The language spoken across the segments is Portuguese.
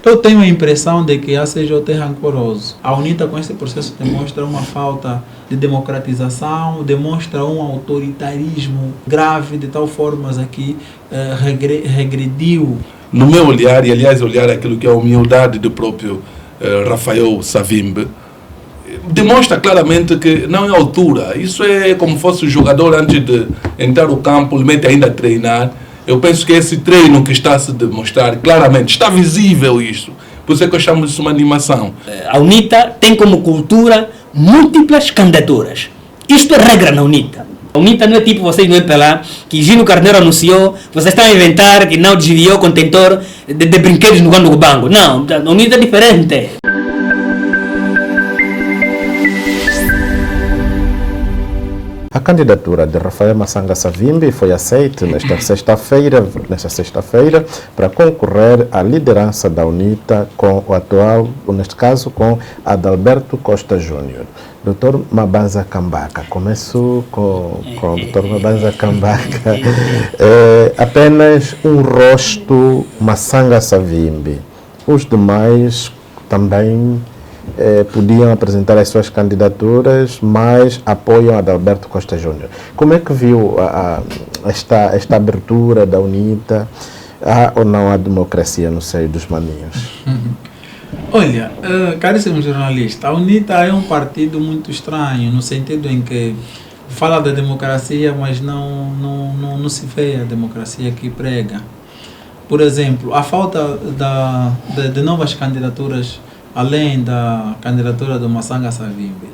Eu tenho a impressão de que a CJ é rancoroso. A UNITA com esse processo demonstra uma falta de democratização, demonstra um autoritarismo grave, de tal forma que regrediu. No meu olhar, e aliás olhar aquilo que é a humildade do próprio Rafael Savimbi, demonstra claramente que não é altura. Isso é como fosse o jogador antes de entrar no campo, ele mete ainda a treinar. Eu penso que esse treino que está a se demonstrar claramente, está visível isso. Por isso é que eu chamo isso uma animação. A UNITA tem como cultura múltiplas candidaturas. Isto é regra na UNITA. A UNITA não é tipo vocês no EPLA, que Gino Carneiro anunciou, vocês estão a inventar que não desviou o contentor de brinquedos no Guandu Bango. Não, a UNITA é diferente. A candidatura de Rafael Masanga Savimbi foi aceita nesta sexta-feira, para concorrer à liderança da UNITA com o atual, neste caso, com Adalberto Costa Júnior. Dr. Mabanza Kambaka, começo com o Dr. Mabanza Kambaka. Apenas um rosto, Masanga Savimbi. Os demais também podiam apresentar as suas candidaturas, mas apoiam Adalberto Costa Júnior. Como é que viu esta abertura da UNITA? Há ou não há democracia no seio dos maninhos? Olha, caríssimo jornalista, a UNITA é um partido muito estranho, no sentido em que fala da democracia, mas não se vê a democracia que prega. Por exemplo, a falta de novas candidaturas, além da candidatura do Masanga Savimbi,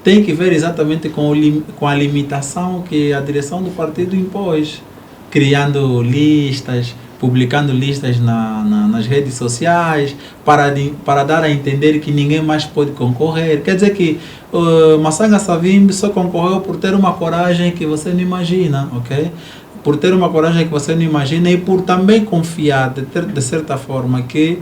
tem que ver exatamente com a limitação que a direção do partido impôs, criando listas, publicando listas nas redes sociais, para dar a entender que ninguém mais pode concorrer. Quer dizer que Masanga Savimbi só concorreu por ter uma coragem que você não imagina, ok? Por ter uma coragem que você não imagina e por também confiar, de certa forma, que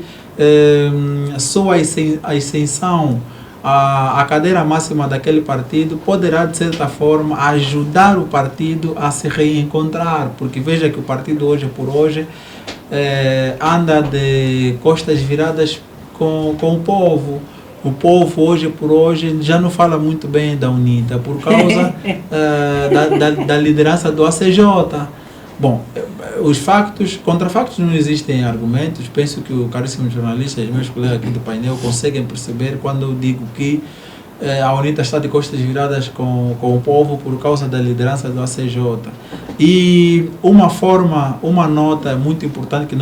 só a ascensão à cadeira máxima daquele partido poderá, de certa forma, ajudar o partido a se reencontrar, porque veja que o partido hoje por hoje anda de costas viradas com o povo. O povo hoje por hoje já não fala muito bem da UNITA por causa da liderança do ACJ. Bom, os factos, contra factos não existem argumentos. Penso que o caríssimo jornalista e os meus colegas aqui do painel conseguem perceber quando eu digo que a UNITA está de costas viradas com o povo por causa da liderança do ACJ. E uma nota muito importante que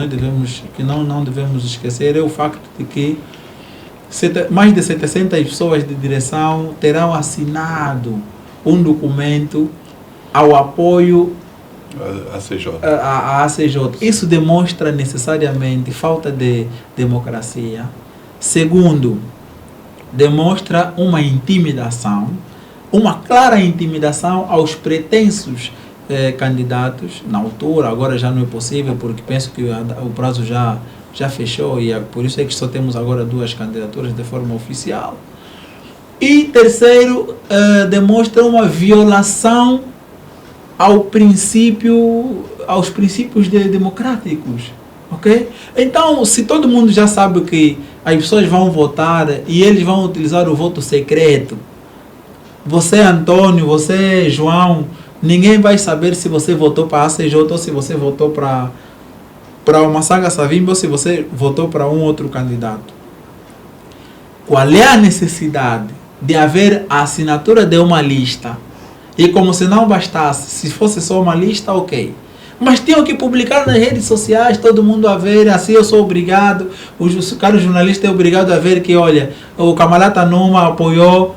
não devemos esquecer é o facto de que mais de 700 pessoas de direção terão assinado um documento ao apoio a ACJ. Isso demonstra necessariamente falta de democracia. Segundo, demonstra uma intimidação, uma clara intimidação aos pretensos candidatos. Na altura, agora já não é possível, porque penso que o prazo já fechou e por isso é que só temos agora 2 candidaturas de forma oficial. E terceiro, demonstra uma violação aos princípios democráticos, ok? Então, se todo mundo já sabe que as pessoas vão votar e eles vão utilizar o voto secreto, você, Antônio, você, João, ninguém vai saber se você votou para a ACJ ou se você votou para o Masanga Savimbi ou se você votou para um outro candidato. Qual é a necessidade de haver a assinatura de uma lista? E como se não bastasse, se fosse só uma lista, ok. Mas tinham que publicar nas redes sociais, todo mundo a ver, assim eu sou obrigado, o cara jornalista é obrigado a ver que, olha, o Camalata Numa apoiou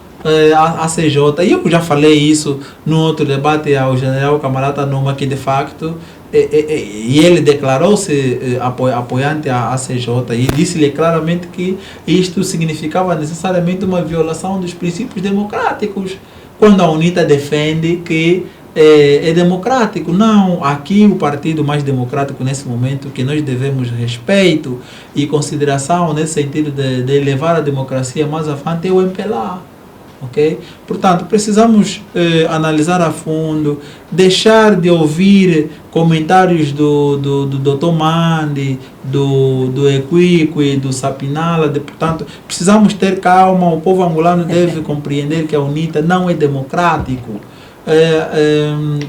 a CJ. E eu já falei isso no outro debate ao general Camalata Numa, que de facto, e ele declarou-se apoiante à CJ e disse-lhe claramente que isto significava necessariamente uma violação dos princípios democráticos. Quando a UNITA defende que é democrático. Não, aqui o partido mais democrático nesse momento, que nós devemos respeito e consideração nesse sentido de levar a democracia mais avante, é o MPLA. ok? Portanto, precisamos analisar a fundo, deixar de ouvir comentários do Dr. Mandi, do Equique, do Sapinala. Portanto, precisamos ter calma. O povo angolano deve compreender que a UNITA não é democrático.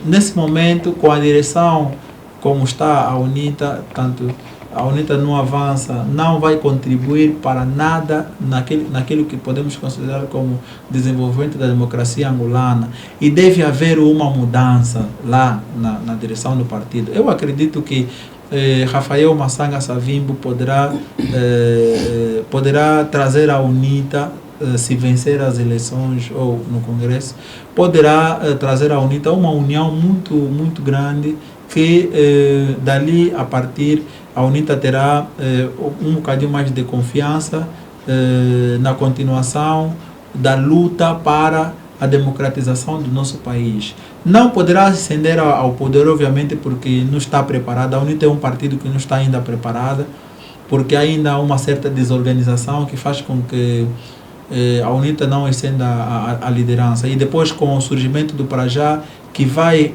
Nesse momento, com a direção como está a UNITA, tanto a UNITA não avança, não vai contribuir para nada naquilo que podemos considerar como desenvolvimento da democracia angolana, e deve haver uma mudança lá na direção do partido. Eu acredito que Rafael Masanga Savimbi poderá trazer a UNITA, se vencer as eleições ou no Congresso, poderá trazer à UNITA uma união muito, muito grande, que dali a partir a UNITA terá um bocadinho mais de confiança na continuação da luta para a democratização do nosso país. Não poderá ascender ao poder, obviamente, porque não está preparada. A UNITA é um partido que não está ainda preparada, porque ainda há uma certa desorganização que faz com que a UNITA não ascenda a liderança. E depois, com o surgimento do Prajá, que vai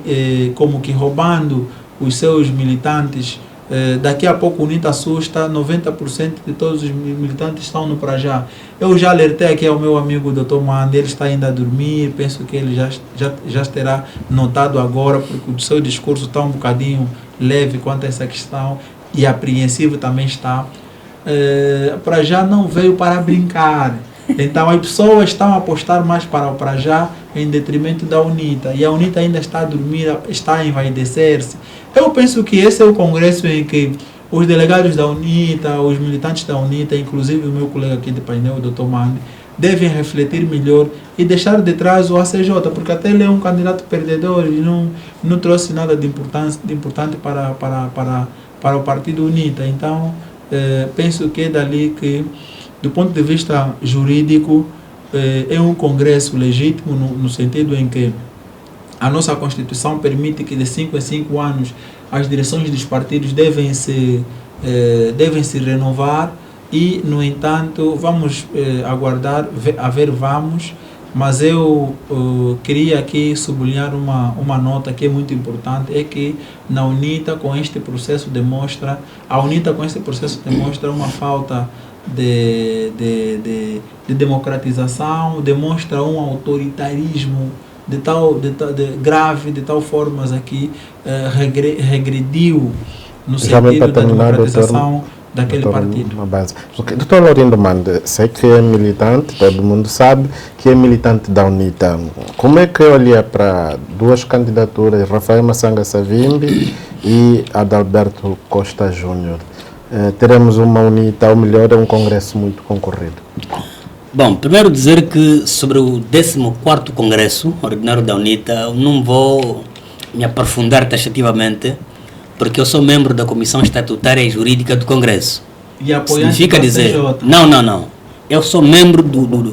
como que roubando os seus militantes, daqui a pouco a UNITA assusta, 90% de todos os militantes estão no Prajá. Eu já alertei aqui ao meu amigo Dr. Mandi, ele está ainda a dormir, penso que ele já terá notado agora, porque o seu discurso está um bocadinho leve quanto a essa questão, e apreensivo também está. Prajá não veio para brincar. Então as pessoas estão a apostar mais para o Prajá em detrimento da UNITA, e a UNITA ainda está a dormir, está a envaidecer-se. Eu penso que esse é o congresso em que os delegados da UNITA, os militantes da UNITA, inclusive o meu colega aqui de painel, o Dr. Mandi, devem refletir melhor e deixar de trás o ACJ, porque até ele é um candidato perdedor e não trouxe nada de importante para o partido UNITA. Então, penso que é dali que, do ponto de vista jurídico, é um congresso legítimo no sentido em que a nossa Constituição permite que de 5 em 5 anos as direções dos partidos devem se renovar, e, no entanto, vamos aguardar, mas eu queria aqui sublinhar uma nota que é muito importante, é que a UNITA com este processo demonstra uma falta de democratização, demonstra um autoritarismo grave, de tal forma que regrediu no sentido da democratização daquele partido. Okay. Doutor Laurindo Mandi, sei que é militante, todo mundo sabe que é militante da UNITA. Como é que olha para duas candidaturas, Rafael Masanga Savimbi e Adalberto Costa Júnior? Teremos uma UNITA, ou melhor, é um congresso muito concorrido? Bom, primeiro dizer que sobre o 14º Congresso Ordinário da UNITA, eu não vou me aprofundar taxativamente, porque eu sou membro da Comissão Estatutária e Jurídica do Congresso. E apoiante significa dizer, não. Eu sou membro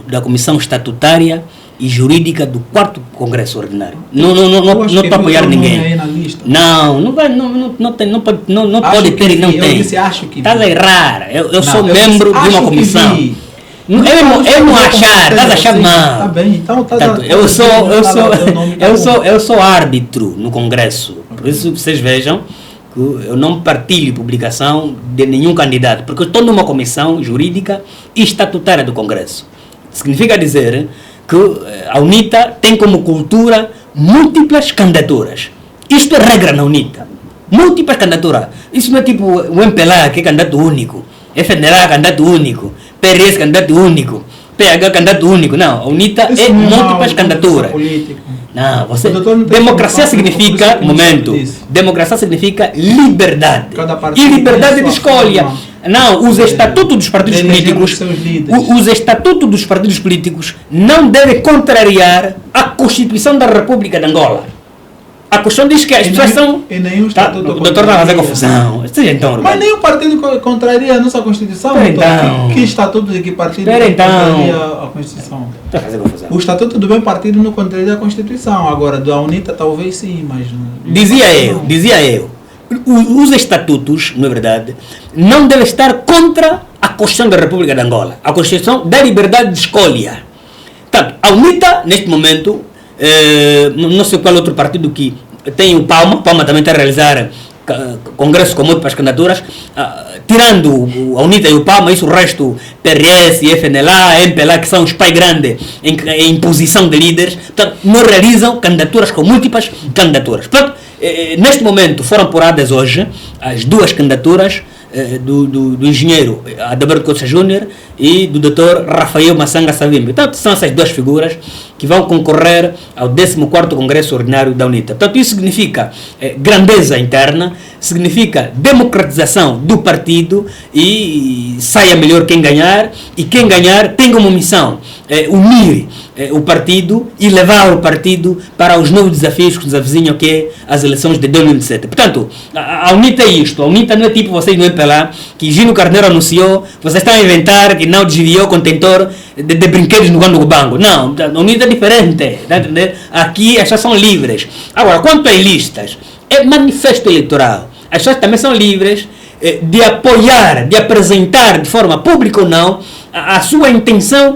da Comissão Estatutária e Jurídica do 4º Congresso Ordinário. Não estou a apoiar ninguém. Não pode ter e não tem. Estás a errar. Eu sou membro de uma comissão. Eu não achar, estás a achar mal. Tá bem, então eu sou árbitro no Congresso. Por isso vocês vejam que eu não partilho publicação de nenhum candidato, porque eu estou numa comissão jurídica e estatutária do Congresso. Significa dizer que a UNITA tem como cultura múltiplas candidaturas. Isto é regra na UNITA. Múltiplas candidaturas. Isso não é tipo o MPLA, que é candidato único, FNLA, candidato único, PRS, candidato único, PH, candidato único. Não, a UNITA é múltiplas candidaturas. Não, democracia significa, democracia significa liberdade. E liberdade de escolha. Não, os estatutos dos partidos políticos, os estatutos dos partidos políticos não devem contrariar a Constituição da República de Angola. A Constituição diz que a expressão... O doutor está a fazer confusão. Mas nenhum partido contraria a nossa Constituição. Então. Que estatuto de que partido contraria a Constituição? Está a fazer confusão. O estatuto do bem partido não contraria a Constituição. Agora, da UNITA talvez sim, mas... Dizia eu. Os estatutos, na verdade, não devem estar contra a Constituição da República de Angola. A Constituição da liberdade de escolha. Portanto, a UNITA, neste momento, não sei qual outro partido que tem o Palma também está a realizar congresso comum para as candidaturas, tirando a UNITA e o Palma, isso o resto, PRS, FNLA, MPLA, que são os pais grandes em posição de líderes, portanto, não realizam candidaturas com múltiplas candidaturas. Portanto, neste momento foram apuradas hoje as duas candidaturas do engenheiro Adalberto Costa Júnior e do Dr. Rafael Massanga Savimbi. Portanto, são essas duas figuras que vão concorrer ao 14º Congresso Ordinário da UNITA. Portanto, isso significa grandeza interna, significa democratização do partido e saia melhor quem ganhar, e quem ganhar tem como missão unir o partido e levar o partido para os novos desafios que nos avizinham, que é as eleições de 2017. Portanto, a UNITA é isto. A UNITA não é tipo vocês no MPLA, que Gino Carneiro anunciou, vocês estão a inventar que não desviou o contentor de brinquedos no Guandu Banco. Não, a UNITA é diferente. Tá entendendo? Aqui as pessoas são livres. Agora, quanto às listas, é manifesto eleitoral. As pessoas também são livres de apoiar, de apresentar de forma pública ou não a sua intenção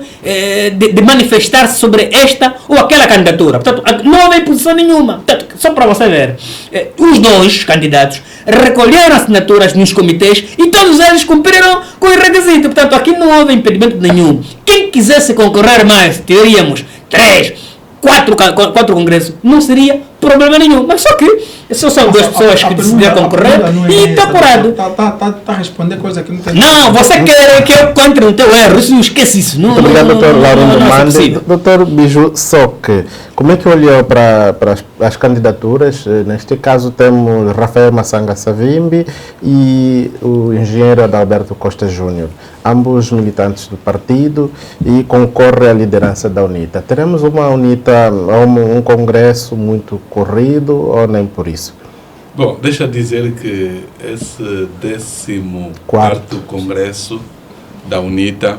de manifestar-se sobre esta ou aquela candidatura. Portanto, não houve posição nenhuma. Portanto, só para você ver, os dois candidatos recolheram assinaturas nos comitês e todos eles cumpriram com o requisito. Portanto, aqui não houve impedimento nenhum. Quem quisesse concorrer mais, teríamos 3, 4 congressos, não seria problema nenhum. Mas só que são duas pessoas que decidiram concorrer e está apurado. Está a responder coisa que não tem. Não, você quer que eu conte no teu erro, isso esquece isso. Não, muito obrigado, doutor Laurindo Mande. Doutor Biju Soque, como é que olhou para as candidaturas? Neste caso temos Rafael Massanga Savimbi e o engenheiro Adalberto Costa Júnior, ambos militantes do partido, e concorre à liderança da UNITA. Teremos uma UNITA, um congresso muito corrido ou nem por isso? Bom, deixa eu dizer que esse 14º Congresso da UNITA,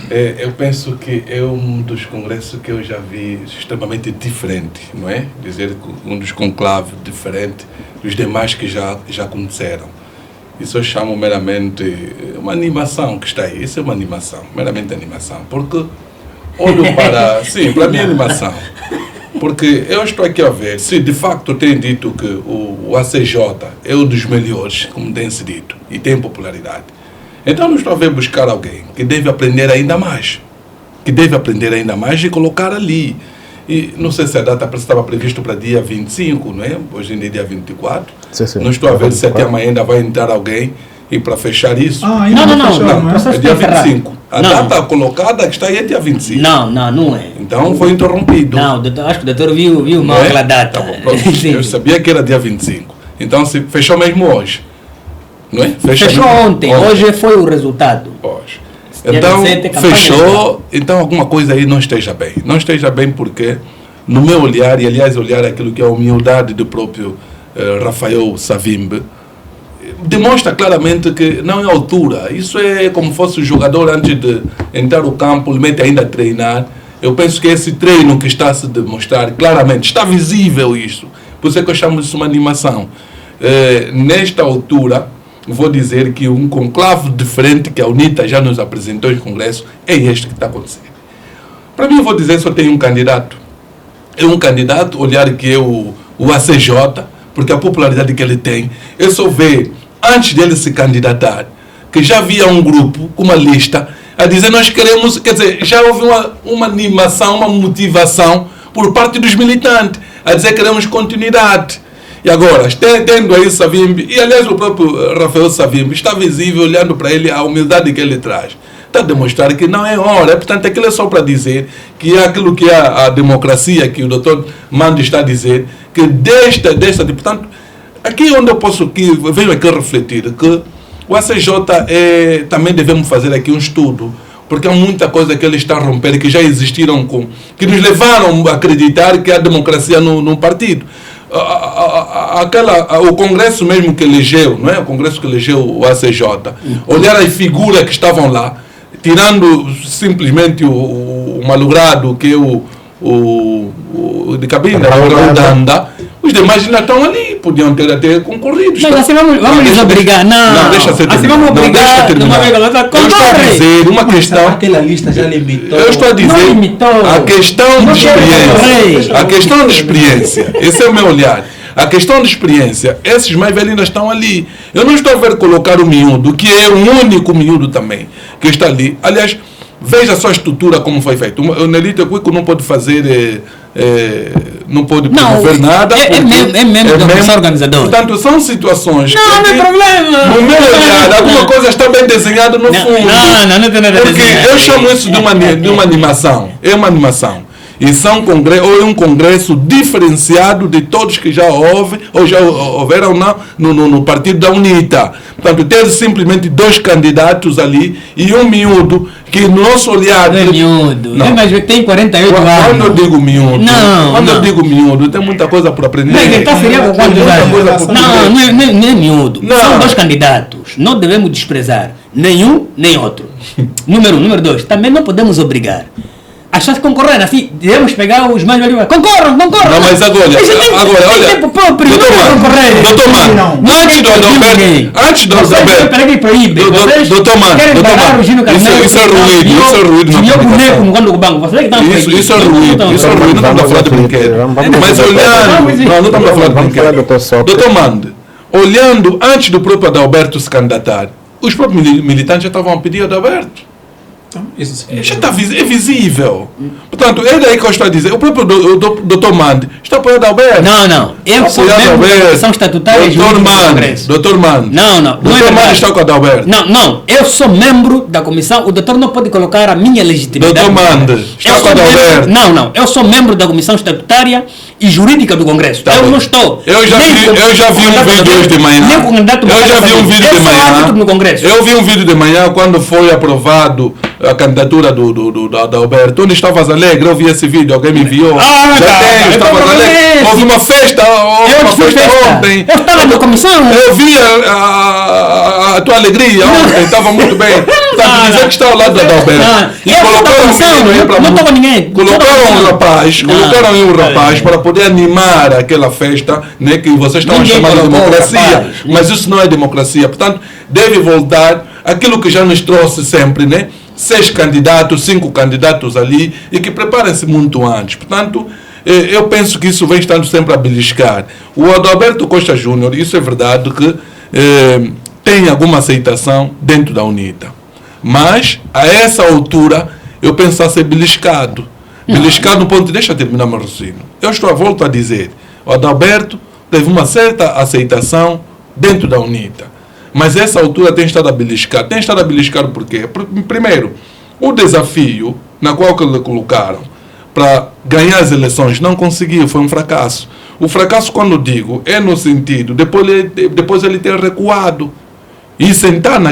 eu penso que é um dos congressos que eu já vi extremamente diferente, não é? Dizer que um dos conclaves diferente dos demais que já aconteceram. Isso eu chamo meramente uma animação que está aí. Isso é uma animação, meramente animação. Porque olho para... Sim, para mim é animação. Porque eu estou aqui a ver, se de facto tem dito que o ACJ é um dos melhores, como tem se dito, e tem popularidade, então não estou a ver buscar alguém que deve aprender ainda mais. Que deve aprender ainda mais e colocar ali. E não sei se a data estava prevista para dia 25, não é? Hoje ainda é dia 24. Sim. Não estou a ver se até amanhã ainda vai entrar alguém e para fechar isso. Não, é dia 25. A data colocada que está aí é dia 25. Não é. Então foi interrompido. Não, acho que o doutor viu mal aquela data. Tá bom, eu sabia que era dia 25. Então se fechou mesmo hoje. Não é? Fechou ontem. Hoje foi o resultado. Hoje. Então, fechou, então alguma coisa aí não esteja bem. Não esteja bem porque, no meu olhar, e aliás olhar aquilo que é a humildade do próprio Rafael Savimbi, demonstra claramente que não é altura. Isso é como fosse o jogador antes de entrar no campo, limite ainda a treinar. Eu penso que esse treino que está a se demonstrar claramente, está visível isso. Por isso é que eu chamo isso uma animação. Nesta altura, vou dizer que um conclave diferente que a UNITA já nos apresentou em congresso é este que está acontecendo. Para mim, eu vou dizer, só tem um candidato. É um candidato, olhar que é o ACJ, porque a popularidade que ele tem, eu só vejo, antes dele se candidatar, que já havia um grupo com uma lista a dizer nós queremos, quer dizer, já houve uma animação, uma motivação por parte dos militantes, a dizer que queremos continuidade. E agora, tendo aí Savimbi, e aliás o próprio Rafael Savimbi, está visível olhando para ele a humildade que ele traz. Está a demonstrar que não é hora, portanto aquilo é só para dizer que é aquilo que é a democracia que o doutor Mande está a dizer, que portanto, aqui onde eu posso, que venho aqui refletir, que o ACJ também devemos fazer aqui um estudo, porque há muita coisa que ele está a romper, que já existiram, que nos levaram a acreditar que há democracia no partido. O Congresso mesmo que elegeu, não é? O Congresso que elegeu o ACJ, olhar as figuras que estavam lá, tirando simplesmente o malogrado, que é o de cabine, o Danda, os demais ainda estão ali. podiam ter até concorrido. Mas assim vamos lhes obrigar. Não, deixa ser assim vamos obrigar. Eu estou a dizer uma questão. Aquela lista já limitou. Eu estou a dizer a questão de experiência. A questão de experiência. Esse é o meu olhar. A questão de experiência, esses mais velhos ainda estão ali. Eu não estou a ver colocar o miúdo, que é o único miúdo também, que está ali. Aliás, veja só a estrutura como foi feito. O Nelito Cuico não pode fazer, não pode promover nada. É mesmo da comissão organizadora. Portanto, são situações não é problema. No meu olhar, alguma coisa está bem desenhada no fundo. Não tem nada porque eu chamo isso de uma animação. É uma animação. E ou é um congresso diferenciado de todos que já houve, ou já houveram no partido da UNITA. Portanto, ter simplesmente 2 candidatos ali e um miúdo, que no nosso olhar... Não é miúdo, não. Mas tem 48 anos. Quando eu digo miúdo, eu digo miúdo, tem muita coisa por aprender. Mas ele está seria com quantos anos? Não é miúdo. Não. São 2 candidatos. Não devemos desprezar nenhum nem outro. Número 1. Número 2, também não podemos obrigar. As pessoas concorrem assim, devemos pegar os mais velhos. Concorram! Não, mas agora olha. Tempo próprio, doutor Mando, antes do Adalberto. Doutor Mando, isso é ruído. Isso é ruído, não estamos a falar de brinquedo. Mas olhando, não estamos a falar de brinquedo. Doutor Mando, olhando antes do próprio Adalberto se candidatar, os próprios militantes já estavam a pedir Adalberto. Então, isso já está visível. Portanto, é daí que eu estou a dizer. O próprio Dr. Mande está apoiando Alberto. Não. Eu sou membro da comissão estatutária do Congresso. Dr. Mande. Não. Dr. Mande está com a Adalberto. Não. Eu sou membro da comissão. O doutor não pode colocar a minha legitimidade. Dr. Mande está com a Adalberto. Não. Eu sou membro da comissão estatutária e jurídica do Congresso. Eu não estou. Eu já vi um vídeo hoje de manhã. Eu já vi um vídeo de manhã. Eu vi um vídeo de manhã quando foi aprovado a candidatura do Alberto, onde estavas alegre, eu vi esse vídeo, alguém me enviou. Estavas alegre. Houve uma festa ontem. Eu estava na comissão. Eu vi a tua alegria ontem, estava muito bem. Portanto, dizer que está ao lado do Alberto. E colocaram um rapaz para poder animar aquela festa, né, que vocês estavam chamando de democracia. Mas isso não é democracia. Portanto, deve voltar aquilo que já nos trouxe sempre, né? 6 candidatos, 5 candidatos ali, e que preparem-se muito antes. Portanto, eu penso que isso vem estando sempre a beliscar. O Adalberto Costa Júnior, isso é verdade que tem alguma aceitação dentro da UNITA. Mas, a essa altura, eu penso a ser beliscado. Beliscado no ponto de... Deixa eu terminar meu raciocínio. Eu volto a dizer, o Adalberto teve uma certa aceitação dentro da UNITA. Mas essa altura tem estado a beliscar. Tem estado a beliscar por quê? Primeiro, o desafio na qual que lhe colocaram para ganhar as eleições não conseguiu, foi um fracasso. O fracasso, quando digo, é no sentido, depois ele ter recuado e sentar na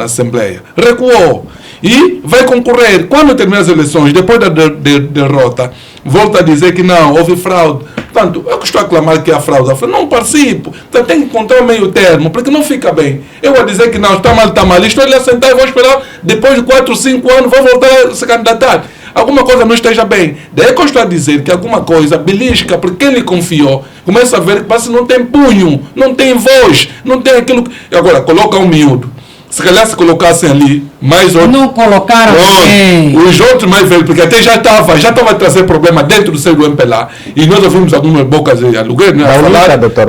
Assembleia. Recuou. E vai concorrer. Quando terminar as eleições, depois da derrota, volta a dizer que não, houve fraude. Portanto, eu estou a clamar que há fraude. Eu não participo. Então tem que encontrar o meio termo, porque não fica bem. Eu vou dizer que não, está mal. Estou ali a sentar e vou esperar, depois de 4, 5 anos, vou voltar a se candidatar. Alguma coisa não esteja bem. Daí que eu estou a dizer que alguma coisa belisca, porque quem lhe confiou, começa a ver que parece que não tem punho, não tem voz, não tem aquilo. Agora, coloca um miúdo. Se calhar se colocassem ali mais outros. Não colocaram ninguém. Os outros mais velhos, porque até já estava a trazer problema dentro do seio do MPLA. E nós ouvimos algumas bocas de aluguel, né?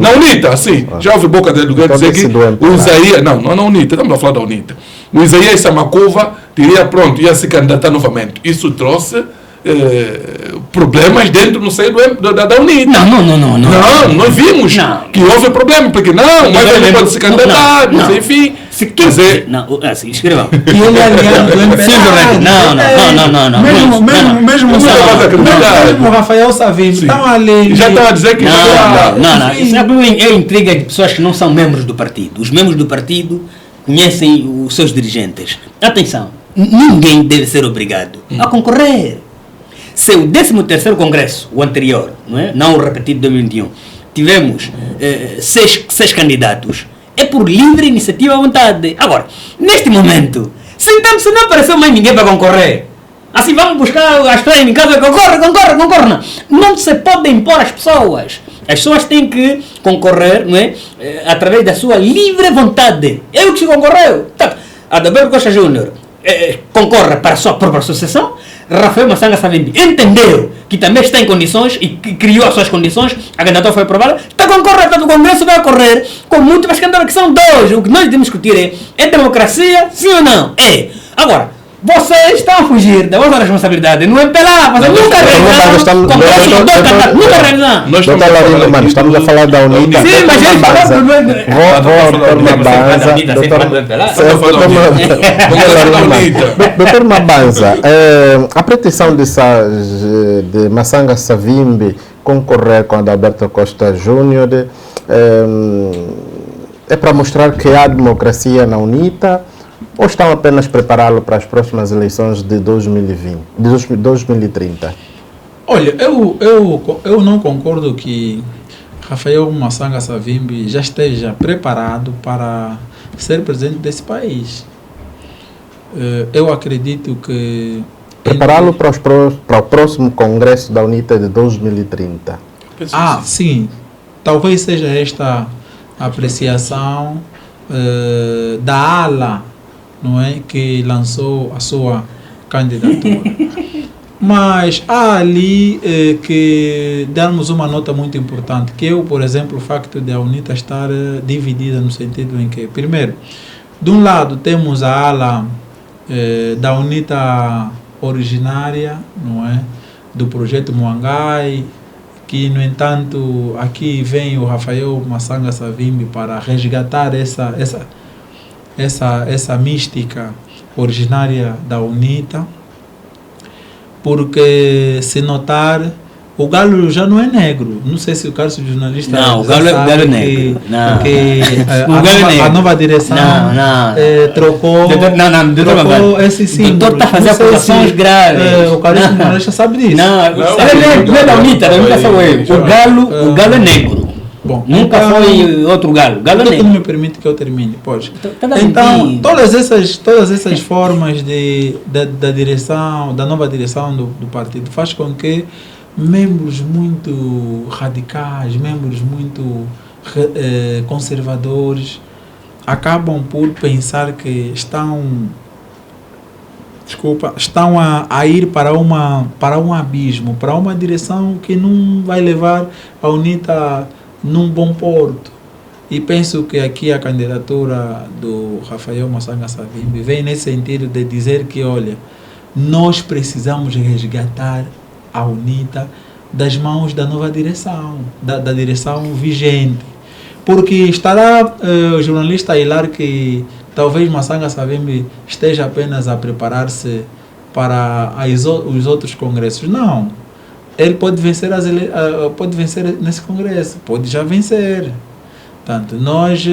Na UNITA, sim. Já houve bocas de aluguel dizer que o Isaías. Não na UNITA, estamos a falar da UNITA. O Isaías Samacuva ia se candidatar novamente. Isso trouxe problemas dentro do seio da UNITA. Não, nós vimos que houve problema, porque mas ele pode se candidatar, enfim. Quer dizer, escrevam. E ele aliado do MPLA. Mesmo Rafael Savimbi estão ali. Já estão a dizer que Não. É intriga de pessoas que não são membros do partido. Os membros do partido conhecem os seus dirigentes. Atenção, ninguém deve ser obrigado a concorrer. Se o 13º Congresso, o anterior, não o repetido de 2021, tivemos 6 candidatos, é por livre iniciativa à vontade. Agora, neste momento, se não apareceu mais ninguém para concorrer, assim vamos buscar as pessoas em casa, concorre. Não se pode impor às pessoas. As pessoas têm que concorrer, não é? Através da sua livre vontade. Eu que concorreu. Tá. Adalberto Costa Júnior concorre para a sua própria associação. Rafael Massanga Savimbi entendeu que também está em condições e que criou as suas condições, a candidatura foi aprovada, está concorrendo, o Congresso vai ocorrer com múltiplas candidaturas que são 2. O que nós devemos discutir é democracia, sim ou não? É. Agora, vocês estão a fugir da vossa responsabilidade. Não é pela. Vocês nunca realizaram. Nunca realizaram. Doutor Laurindo, mano, estamos a falar da UNITA. Sim, mas eles falaram. Doutor Mabanza, a pretensão de Massanga Savimbi concorrer com Adalberto Costa Júnior é para mostrar que há democracia na UNITA, ou estão apenas prepará-lo para as próximas eleições de 2030? Olha, eu não concordo que Rafael Massanga Savimbi já esteja preparado para ser presidente desse país. Eu acredito que... Prepará-lo para o próximo Congresso da UNITA de 2030. Sim. Talvez seja esta a apreciação da ala, não é, que lançou a sua candidatura. Mas há ali que darmos uma nota muito importante, que por exemplo, o facto de a UNITA estar dividida no sentido em que, primeiro, de um lado temos a ala da UNITA originária, não é, do projeto Muangai, que, no entanto, aqui vem o Rafael Massanga Savimbi para resgatar essa mística originária da UNITA, porque, se notar, o galo já não é negro. Não sei se o Carlos jornalista não, o galo é negro. A nova direção trocou esse símbolo. O doutor está fazendo acusações graves. O Carlos jornalista sabe disso. Não é da UNITA, sou eu. O galo é negro. Bom, nunca foi outro galo. Galo é negro. Não me permite que eu termine, pode. Então, todas essas formas da direção, da nova direção do partido, faz com que membros muito radicais, membros muito conservadores, acabam por pensar que estão a ir para um abismo, para uma direção que não vai levar a UNITA num bom porto. E penso que aqui a candidatura do Rafael Massanga Savimbi vem nesse sentido de dizer que, olha, nós precisamos resgatar a UNITA das mãos da nova direção, da direção vigente. Porque estará o jornalista a hilar que talvez Massanga Savimbi esteja apenas a preparar-se para os outros congressos. Não. Ele pode vencer nesse congresso, pode já vencer. Portanto, nós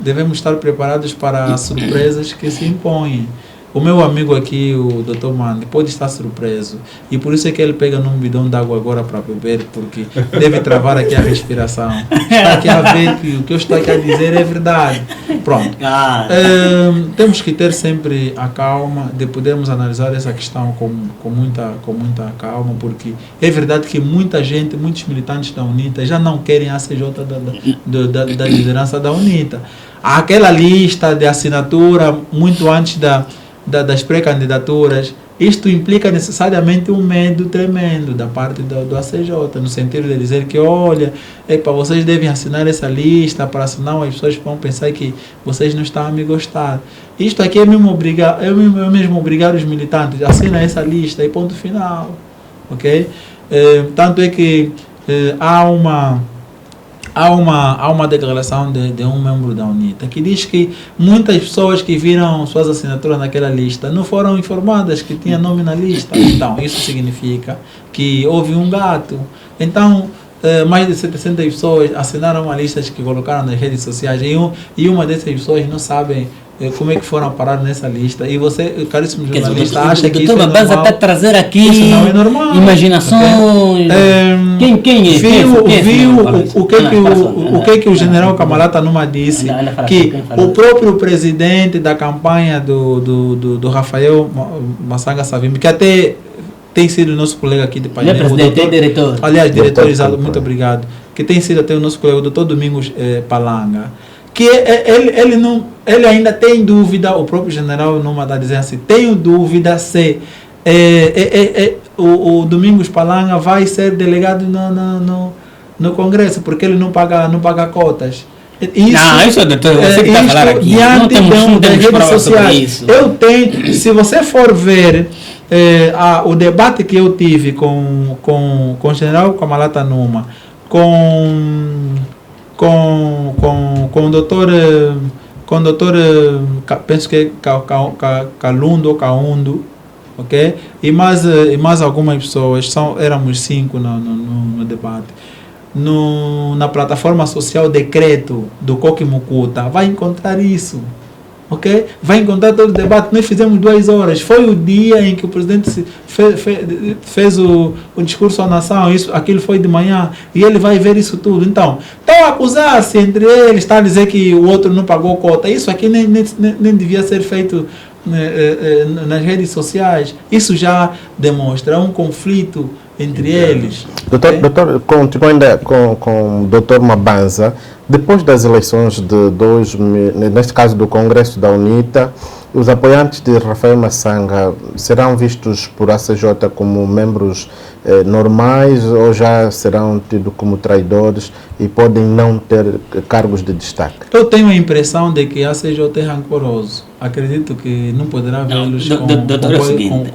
devemos estar preparados para as surpresas que se impõem. O meu amigo aqui, o Dr. Mandi, pode estar surpreso. E por isso é que ele pega num bidão d'água agora para beber, porque deve travar aqui a respiração. Está aqui a ver que o que eu estou aqui a dizer é verdade. Pronto. Temos que ter sempre a calma de podermos analisar essa questão com muita calma, porque é verdade que muita gente, muitos militantes da UNITA já não querem a CJ da liderança da UNITA. Há aquela lista de assinatura muito antes das pré-candidaturas. Isto implica necessariamente um medo tremendo da parte do ACJ, no sentido de dizer que, olha, vocês devem assinar essa lista, para senão as pessoas vão pensar que vocês não estão a me gostar. Isto aqui é mesmo obrigar os militantes a assinar essa lista e ponto final. Ok? Tanto é que há uma declaração de um membro da UNITA que diz que muitas pessoas que viram suas assinaturas naquela lista não foram informadas que tinha nome na lista. Então, isso significa que houve um gato. Então, mais de 700 pessoas assinaram uma lista que colocaram nas redes sociais e uma dessas pessoas não sabem como é que foram parar nessa lista. E você, caríssimo jornalista, acha que isso é normal? Está a trazer aqui isso não é normal. Imaginações. Okay. Quem é? Viu o que o general Camarata Numa disse? Que o próprio presidente da campanha do Rafael Massanga Savimbi, que até tem sido o nosso colega aqui de Não painel. é presidente, é diretor. Aliás, diretor, Diretor, exato, muito obrigado. Que tem sido até o nosso colega, o doutor Domingos Palanga. Que ele ainda tem dúvida, o próprio general Numa está dizendo assim, tenho dúvida se o Domingos Palanga vai ser delegado no Congresso, porque ele não paga cotas. Isso, doutor, você que está falando aqui. Diante Não das temos redes prova sobre sociais. isso. Eu tenho, se você for ver o debate que eu tive com o general Kamalata Numa, com o doutor, penso que é Kalundo ou Kaundo, ok? E mais algumas pessoas, éramos 5 no debate. Na plataforma social Decreto do Coquimucuta, vai encontrar isso. Ok? Vai encontrar todo o debate. Nós fizemos 2 horas. Foi o dia em que o presidente fez o discurso à nação. Aquilo foi de manhã. E ele vai ver isso tudo. Então, estão a acusar-se entre eles, está a dizer que o outro não pagou cota. Isso aqui nem devia ser feito nas redes sociais. Isso já demonstra um conflito entre eles. Doutor, continuo ainda com o doutor Mabanza. Depois das eleições de 2000, neste caso do Congresso da UNITA, os apoiantes de Rafael Massanga serão vistos por ACJ como membros normais ou já serão tidos como traidores e podem não ter cargos de destaque? Eu tenho a impressão de que a ACJ é rancoroso. Acredito que não poderá vê-los com doutor, é o seguinte,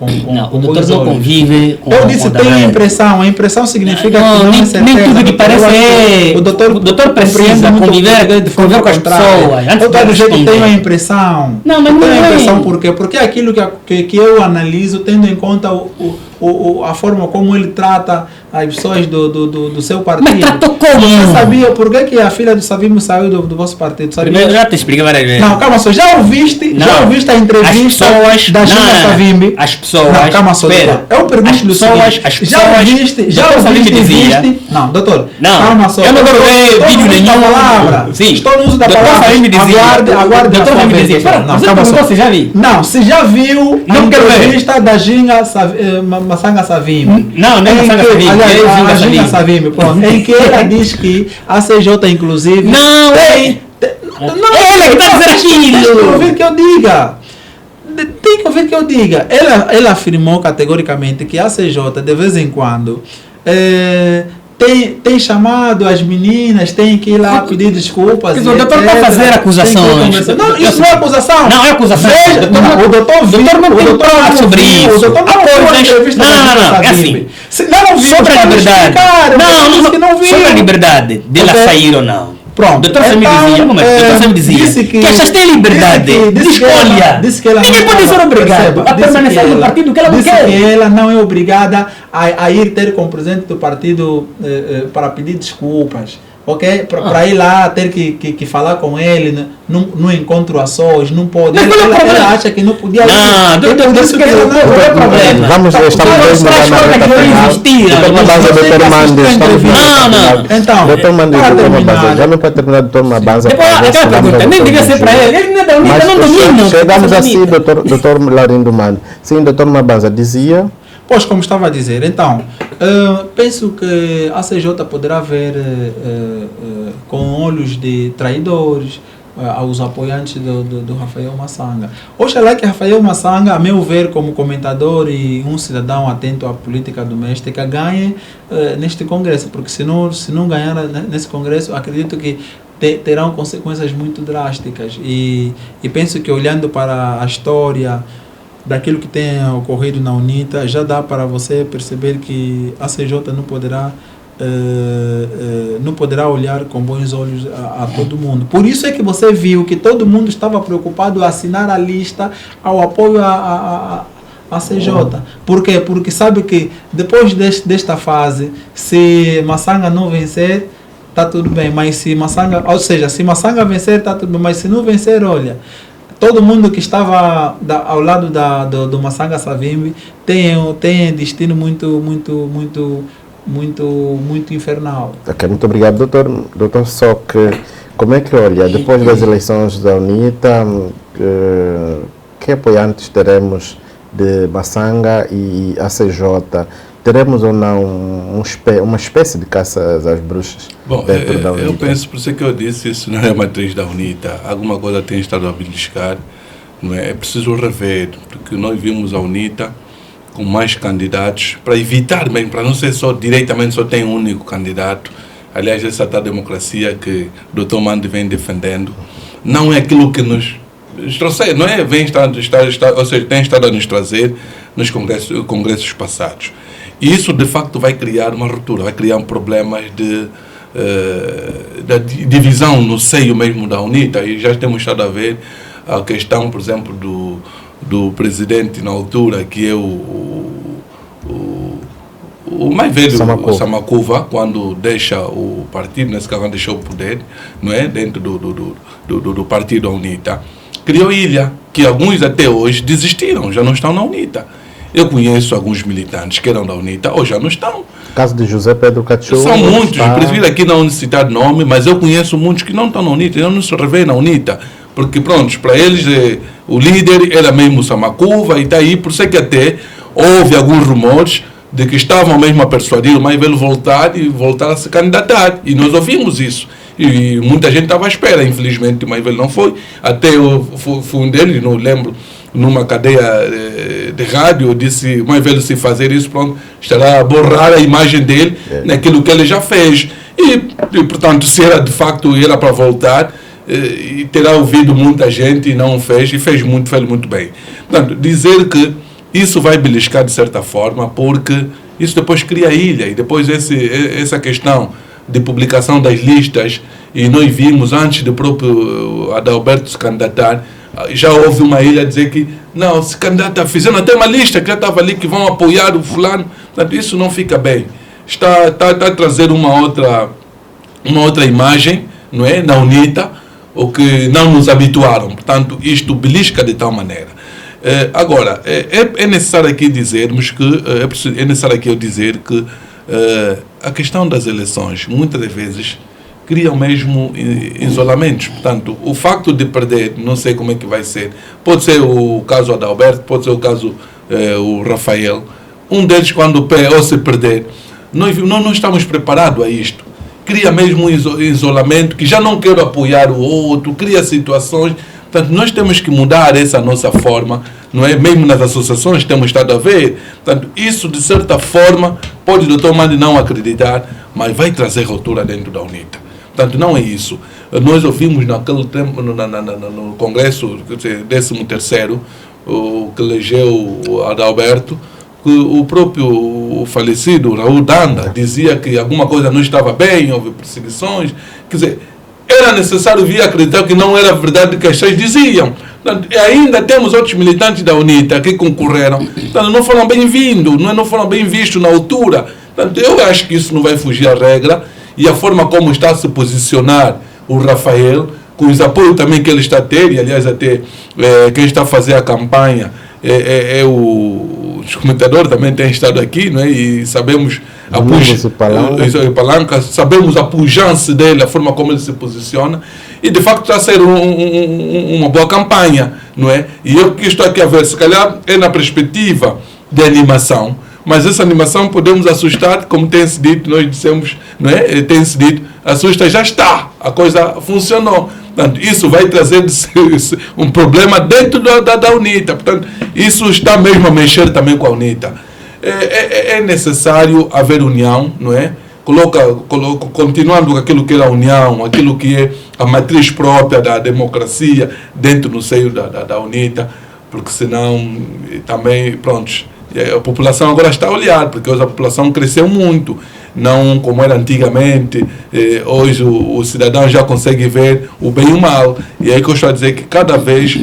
o doutor bons não olhos. convive com Eu disse, tenho a impressão. A impressão significa que não é certeza. Nem tudo que parece é... O doutor precisa conviver com as pessoas. Eu estou do jeito que tenho a impressão. Não, mas não tenho a é. impressão por quê? Porque é aquilo que eu analiso, tendo em conta a forma como ele trata as pessoas do seu partido. Mas tratou como? Você sabia por que a filha do Savimbi saiu do vosso partido? Sabia? Primeiro, já te expliquei várias vezes. Não, calma só. Já ouviste a entrevista da Gina Savimbi? As pessoas... Não, calma só. Espera. Eu pergunto-lhe o seguinte. Já ouviste? Não, doutor. Não, calma só. eu não quero ver vídeo nenhum. Palavra. Sim. Estou no uso da Doutor palavra. Savimbi dizia. Aguarde. Doutor Savimbi dizia. Espera, Não, você calma só. perguntou se já vi. Não, se já viu a Não quero ver. entrevista da Gina Massanga Savimbi. Não é Massanga Savimbi. Aliás, a Gina Savimbi, pronto. Em que ela diz que a CJ, inclusive... Não, ela que está dizendo Tem que aquilo. ouvir que eu diga. Tem que ouvir que eu diga. Ela afirmou categoricamente que a CJ, de vez em quando, tem chamado as meninas, tem que ir lá pedir desculpas. O doutor está a fazer acusações. Não, isso não é acusação. Não é acusação. Veja, o doutor não tem prova sobre isso. O doutor não viu a entrevista Não, é assim. Não viu, Sobre a liberdade. Não, sobre a liberdade dela sair ou não. Pronto. O doutor Samir dizia que essas têm liberdade de escolha. Ninguém pode ser obrigado a permanecer no partido que ela não quer. Que ela não é obrigada a ir ter com o presidente do partido para pedir desculpas. Ok? Para ir lá ter que falar com ele no encontro a sós, não pode. Ela acha que não podia ir. Não, isso que ela não é problema. Vamos estamos doutor Mandes. Então, doutor Mandes, já não pode terminar, doutor Mabanza. Depois, aquela pergunta, nem devia ser para ele. Ele não é da UNITA, não domina. Chegamos assim, doutor Laurindo Mandes. Sim, doutor Mabanza dizia... Pois, como estava a dizer, então, penso que a CJ poderá ver com olhos de traidores aos apoiantes do Rafael Massanga. Oxalá que Rafael Massanga, a meu ver, como comentador e um cidadão atento à política doméstica, ganhe neste Congresso, porque se não ganhar nesse Congresso, acredito que terão consequências muito drásticas. E penso que, olhando para a história daquilo que tem ocorrido na UNITA, já dá para você perceber que a CJ não poderá olhar com bons olhos a todo mundo. Por isso é que você viu que todo mundo estava preocupado a assinar a lista ao apoio à CJ. Por quê? Porque sabe que depois desta fase, se Massanga não vencer, está tudo bem. Mas se Massanga vencer, está tudo bem. Mas se não vencer, olha... Todo mundo que estava ao lado do Massanga Savimbi tem destino muito infernal. Ok, muito obrigado, doutor. Doutor, só que como é que olha, depois das eleições da UNITA, que apoiantes teremos de Massanga e ACJ, teremos ou não uma espécie de caça às bruxas? Bom, dentro da UNITA? eu penso, por isso que eu disse, isso não é a matriz da UNITA. Alguma coisa tem estado a beliscar, não é? É preciso rever, porque nós vimos a UNITA com mais candidatos, para evitar mesmo, para não ser só diretamente só tem um único candidato. Aliás, essa tal democracia que o Dr. Mandi vem defendendo, não é aquilo que nos trouxe, não é? Ou seja, tem estado a nos trazer nos congressos passados. E isso, de facto, vai criar uma ruptura, vai criar um problema de divisão no seio mesmo da UNITA. E já temos estado a ver a questão, por exemplo, do presidente na altura, que é o mais velho, o Samakuva, quando deixa o partido, nesse caso, deixou o poder, não é? Dentro do partido da UNITA, criou ilha, que alguns até hoje desistiram, já não estão na UNITA. Eu conheço alguns militantes que eram da UNITA, ou já não estão. No caso de José Pedro Cachu. São muitos, prefiro aqui não citar nome, mas eu conheço muitos que não estão na UNITA, eu não se revêem na UNITA, porque, pronto, para eles o líder era mesmo o Samakuva, e está aí, por isso é que até houve alguns rumores de que estavam mesmo a persuadir o mais velho voltar a se candidatar, e nós ouvimos isso. E muita gente estava à espera, infelizmente o mais velho não foi. Até eu fui um deles, não lembro, numa cadeia de rádio, disse: o mais velho, se fazer isso, pronto, estará a borrar a imagem dele naquilo que ele já fez. E portanto, se era de facto era para voltar, e terá ouvido muita gente e não fez, e fez muito bem. Portanto, dizer que isso vai beliscar de certa forma, porque isso depois cria ilha, e depois essa questão de publicação das listas, e nós vimos antes do próprio Adalberto se candidatar, já houve uma ilha a dizer que não, se candidata, fizeram até uma lista que já estava ali, que vão apoiar o fulano. Portanto, isso não fica bem. Está a trazer uma outra imagem, não é, na UNITA, o que não nos habituaram. Portanto, isto belisca de tal maneira. Agora, é necessário aqui dizermos que a questão das eleições, muitas das vezes, criam mesmo isolamentos. Portanto, o facto de perder, não sei como é que vai ser, pode ser o caso Adalberto, pode ser o caso o Rafael, um deles quando ou se perder, nós não estamos preparados a isto. Cria mesmo um isolamento, que já não quero apoiar o outro, cria situações. Portanto, nós temos que mudar essa nossa forma, não é? Mesmo nas associações temos estado a ver. Portanto, isso, de certa forma, pode o Dr. Mandi não acreditar, mas vai trazer ruptura dentro da UNITA. Portanto, não é isso. Nós ouvimos naquele tempo, no Congresso 13º, que elegeu o Adalberto, que o próprio falecido Raul Danda dizia que alguma coisa não estava bem, houve perseguições. Quer dizer, era necessário vir acreditar que não era verdade o que as pessoas diziam. Portanto, ainda temos outros militantes da UNITA que concorreram. Portanto, não foram bem-vindos, não foram bem vistos na altura. Portanto, eu acho que isso não vai fugir à regra, e a forma como está a se posicionar o Rafael, com os apoios também que ele está a ter, e aliás até quem está a fazer a campanha os comentadores também têm estado aqui, não é? E sabemos sabemos a pujança dele, a forma como ele se posiciona, e de facto está a ser uma boa campanha, não é? E eu que estou aqui a ver, se calhar é na perspectiva de animação, mas essa animação podemos assustar, como tem-se dito, nós dissemos, não é? Tem-se dito, assusta, já está, a coisa funcionou. Portanto, isso vai trazer um problema dentro da UNITA. Portanto, isso está mesmo a mexer também com a UNITA. É necessário haver união, não é? Continuando com aquilo que é a união, aquilo que é a matriz própria da democracia dentro do seio da UNITA, porque senão também, pronto, a população agora está a olhar, porque hoje a população cresceu muito, não como era antigamente. Hoje o cidadão já consegue ver o bem e o mal, e é aí que eu estou a dizer que cada vez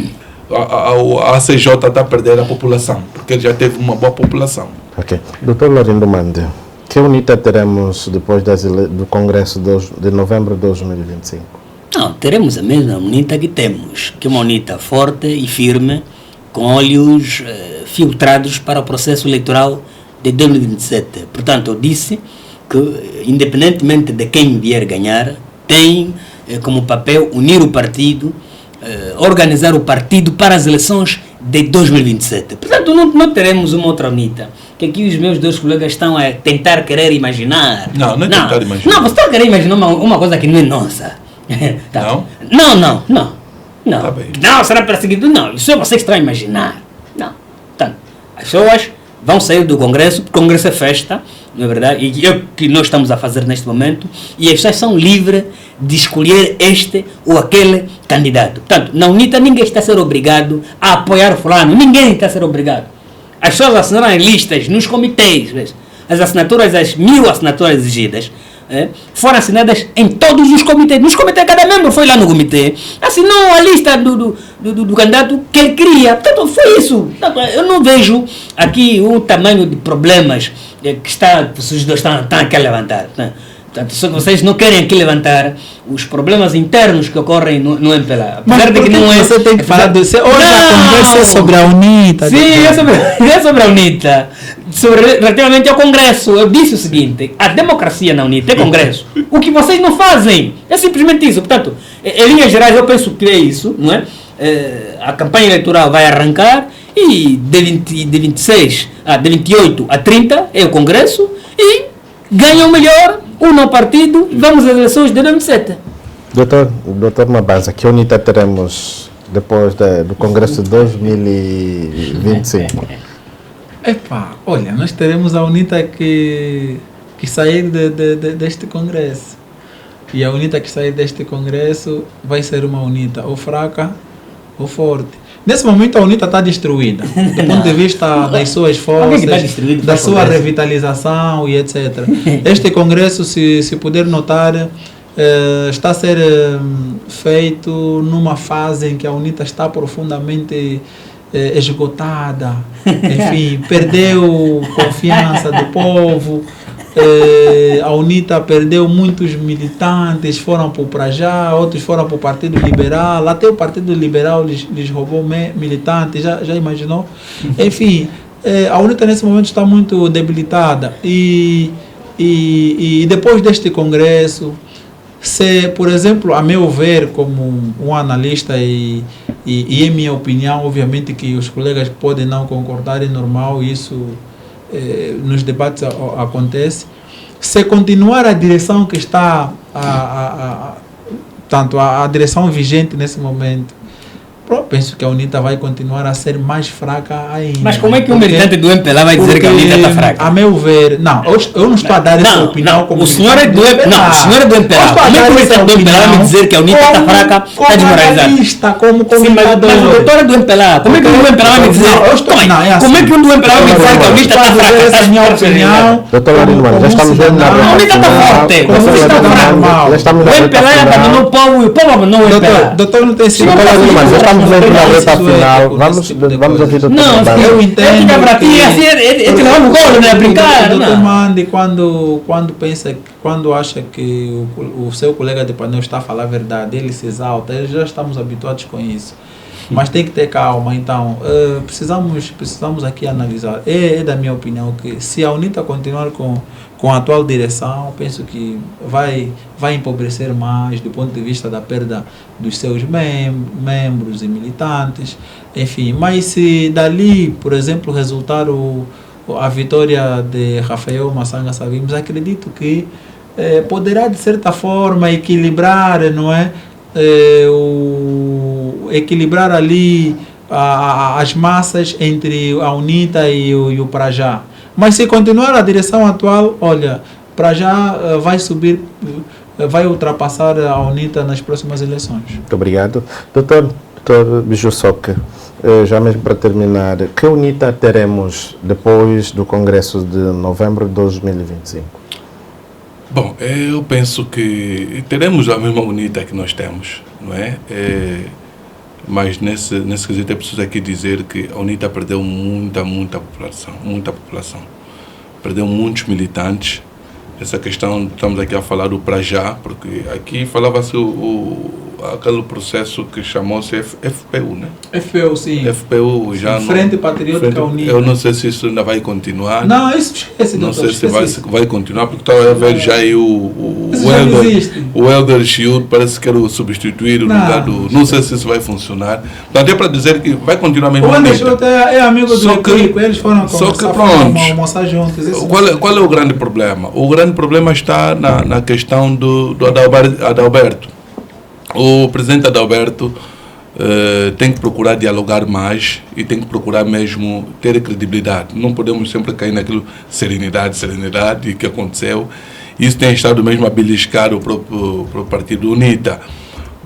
a ACJ está a perder a população, porque ele já teve uma boa população. Ok. Dr. Laurindo Mandi, que UNITA teremos depois do Congresso de novembro de 2025? Não, teremos a mesma UNITA que temos, que é uma UNITA forte e firme, com olhos filtrados para o processo eleitoral de 2027. Portanto, eu disse que, independentemente de quem vier ganhar, tem como papel unir o partido, organizar o partido para as eleições de 2027. Portanto, não teremos uma outra UNITA, que aqui os meus dois colegas estão a tentar querer imaginar. Não é tentar imaginar. Não, você está a querer imaginar uma coisa que não é nossa. Não? Não. Tá bem. Não, será perseguido? Não, isso é você que está a imaginar. Não. Portanto, as pessoas vão sair do Congresso, porque o Congresso é festa, não é verdade? E é o que nós estamos a fazer neste momento, e as pessoas são livres de escolher este ou aquele candidato. Portanto, na UNITA ninguém está a ser obrigado a apoiar o fulano, ninguém está a ser obrigado. As pessoas assinaram listas nos comitês, vês? As assinaturas, as 1000 assinaturas exigidas, foram assinadas em todos os comitês. Nos comitês, cada membro foi lá no comitê, assinou a lista do candidato que ele queria. Portanto, foi isso. Portanto, eu não vejo aqui o tamanho de problemas que os dois estão aqui a levantar. Portanto, só que vocês não querem aqui levantar os problemas internos que ocorrem no MPLA. Mas de que não é, você tem que falar do... Hoje a conversa é sobre a UNITA. Sim, é sobre a UNITA. Relativamente ao Congresso, eu disse o seguinte: a democracia na UNITA é Congresso. O que vocês não fazem é simplesmente isso. Portanto, em linhas gerais, eu penso que é isso, não é? A campanha eleitoral vai arrancar e de 28 a 30 é o Congresso e ganha o melhor, no partido, e vamos às eleições de 2007. Doutor Mabanza, que UNITA teremos depois do Congresso de 2025? Epá, olha, nós teremos a UNITA que sair deste Congresso. E a UNITA que sair deste Congresso vai ser uma UNITA ou fraca ou forte. Nesse momento a UNITA está destruída, do ponto de vista das suas forças, da sua revitalização e etc. Este Congresso, se puder notar, está a ser feito numa fase em que a UNITA está profundamente esgotada, enfim, perdeu confiança do povo. A UNITA perdeu muitos militantes, foram para o Prajá, outros foram para o Partido Liberal, até o Partido Liberal lhes roubou militantes, já imaginou? Enfim, a UNITA nesse momento está muito debilitada e depois deste Congresso, se, por exemplo, a meu ver, como um analista e em minha opinião, obviamente que os colegas podem não concordar, é normal, isso nos debates acontece. Se continuar a direção que está, tanto a direção vigente nesse momento, penso que a UNITA vai continuar a ser mais fraca ainda. Mas como é que um militante do MPLA vai dizer que a UNITA está fraca? A meu ver, não, eu não estou a dar essa opinião como o senhor é do MPLA. Não, o senhor é do MPLA. Como é que o militante do MPLA vai me dizer que a UNITA está fraca, está desmoralizada? Como comunicador. Mas o doutor é do MPLA. Como é que um do MPLA vai me dizer? Como é que um do MPLA vai me dizer que a UNITA está fraca? Essa é a minha opinião. Doutor Larimano, já estamos vendo na a UNITA está forte. A UNITA está fraca. O MPLA abandonou o povo e o povo abandonou o MPLA. Doutor não tem sido. Doutor Larimano, já estamos vendo na reta final. Vamos ouvir o doutor. Não, eu entendo. Ele não é gol, não é brincar. O doutor Mandi, quando acha que o seu colega de painel está a falar a verdade, ele se exalta, já estamos habituados com isso. Mas tem que ter calma, então precisamos aqui analisar. É da minha opinião que se a UNITA continuar com a atual direção, penso que vai empobrecer mais do ponto de vista da perda dos seus membros e militantes, enfim. Mas se dali, por exemplo, resultar a vitória de Rafael Massanga Savimbi, acredito que poderá de certa forma equilibrar, não é? Equilibrar ali as massas entre a UNITA e o Prajá. Mas se continuar a direção atual, olha, Prajá vai subir, vai ultrapassar a UNITA nas próximas eleições. Muito obrigado. Doutor Bijussoque, já mesmo para terminar, que UNITA teremos depois do Congresso de novembro de 2025? Bom, eu penso que teremos a mesma UNITA que nós temos, não é? Mas nesse quesito é preciso aqui dizer que a UNITA perdeu muita população. Perdeu muitos militantes. Essa questão, estamos aqui a falar do Prajá, porque aqui falava-se aquele processo que chamou-se FPU, né? FPU, sim. FPU já Frente Patriótica Unida. Eu não sei se isso ainda vai continuar. Não, isso esquece. Não sei se vai continuar, porque estava a ver já aí o Helder Shield parece que quer substituir o lugar do... Não sei se isso vai funcionar. Portanto, é para dizer que vai continuar mesmo. O Helder Shield é amigo do Eurico, eles foram almoçar juntos. Qual é o grande problema? O grande problema está na questão do Adalberto. O presidente Adalberto tem que procurar dialogar mais e tem que procurar mesmo ter credibilidade. Não podemos sempre cair naquilo serenidade, e que aconteceu. Isso tem estado mesmo a beliscar o próprio partido UNITA,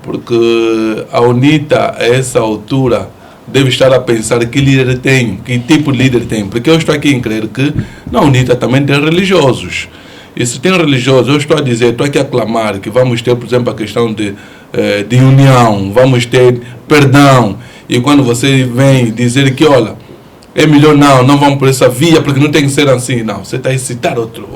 porque a UNITA, a essa altura, deve estar a pensar que líder tem, que tipo de líder tem, porque eu estou aqui em crer que na UNITA também tem religiosos. E se tem religiosos, eu estou a dizer, estou aqui a clamar que vamos ter, por exemplo, a questão de união, vamos ter perdão. E quando você vem dizer que, olha, é melhor não vamos por essa via, porque não tem que ser assim. Não, você está a citar outro.